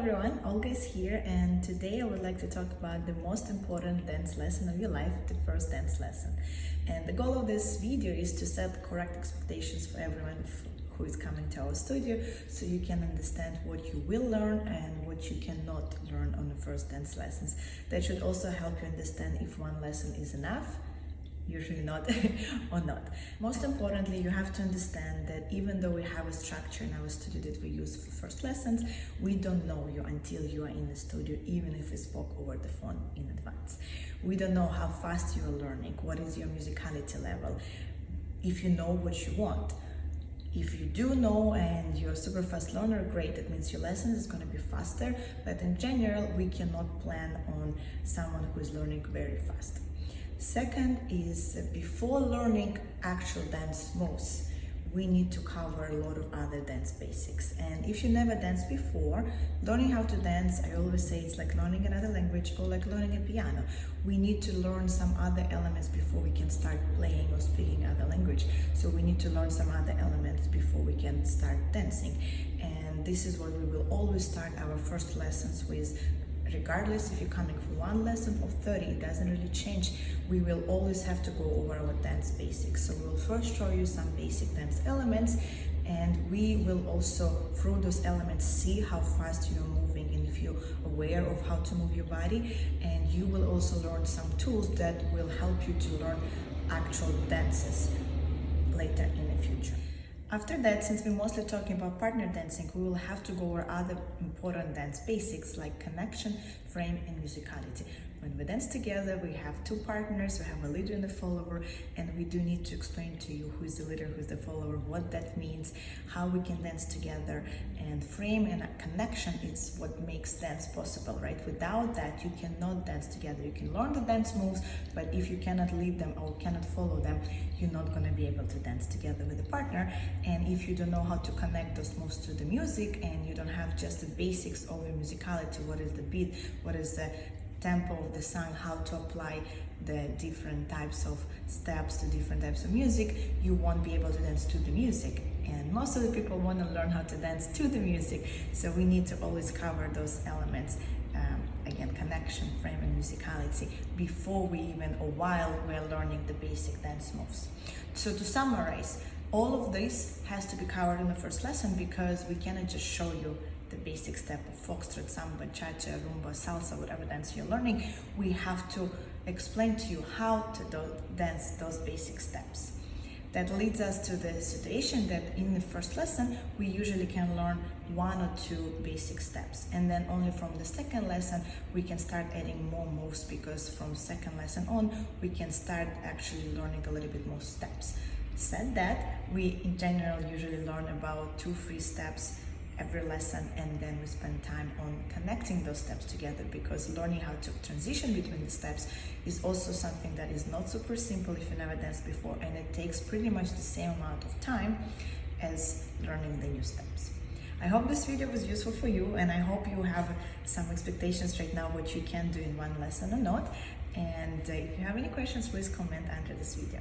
everyone, Olga is here, and today I would like to talk about the most important dance lesson of your life, the first dance lesson. And the goal of this video is to set correct expectations for everyone who is coming to our studio, so you can understand what you will learn and what you cannot learn on the first dance lessons. That should also help you understand if one lesson is enough, usually not, or not. Most importantly, you have to understand that even though we have a structure in our studio that we use for first lessons, we don't know you until you are in the studio, even if we spoke over the phone in advance. We don't know how fast you are learning, what is your musicality level, if you know what you want. If you do know and you're a super fast learner, great, that means your lesson is going to be faster, but in general, we cannot plan on someone who is learning very fast. Second is, before learning actual dance moves, we need to cover a lot of other dance basics. And if you never danced before, learning how to dance, I always say it's like learning another language or like learning a piano. We need to learn some other elements before we can start playing or speaking other language. So we need to learn some other elements before we can start dancing. And this is what we will always start our first lessons with. Regardless if you're coming for one lesson of 30, it doesn't really change. We will always have to go over our dance basics. So we'll first show you some basic dance elements, and we will also, through those elements, see how fast you're moving and if you're aware of how to move your body. And you will also learn some tools that will help you to learn actual dances later in the future. After that, since we're mostly talking about partner dancing, we will have to go over other important dance basics like connection, frame, and musicality. When we dance together, we have two partners, we have a leader and a follower, and we do need to explain to you who is the leader, who is the follower, what that means, how we can dance together. And frame and a connection is what makes dance possible, right? Without that, you cannot dance together. You can learn the dance moves, but if you cannot lead them or cannot follow them, you're not going to be able to dance together with a partner. And if you don't know how to connect those moves to the music, and you don't have just the basics of your musicality, what is the beat, what is the tempo of the song, how to apply the different types of steps to different types of music, you won't be able to dance to the music. And most of the people want to learn how to dance to the music, so we need to always cover those elements. Again, connection, frame, and musicality before we even, or while we're learning the basic dance moves. So to summarize, all of this has to be covered in the first lesson, because we cannot just show you the basic step of foxtrot, samba, cha-cha, rumba, salsa, whatever dance you're learning. We have to explain to you how to dance those basic steps. That leads us to the situation that in the first lesson, we usually can learn one or two basic steps. And then only from the second lesson, we can start adding more moves, because from second lesson on, we can start actually learning a little bit more steps. Said that, we in general usually learn about 2-3 steps every lesson, and then we spend time on connecting those steps together, because learning how to transition between the steps is also something that is not super simple if you never danced before, and it takes pretty much the same amount of time as learning the new steps. I hope this video was useful for you, and I hope you have some expectations right now what you can do in one lesson or not. And if you have any questions, please comment under this video.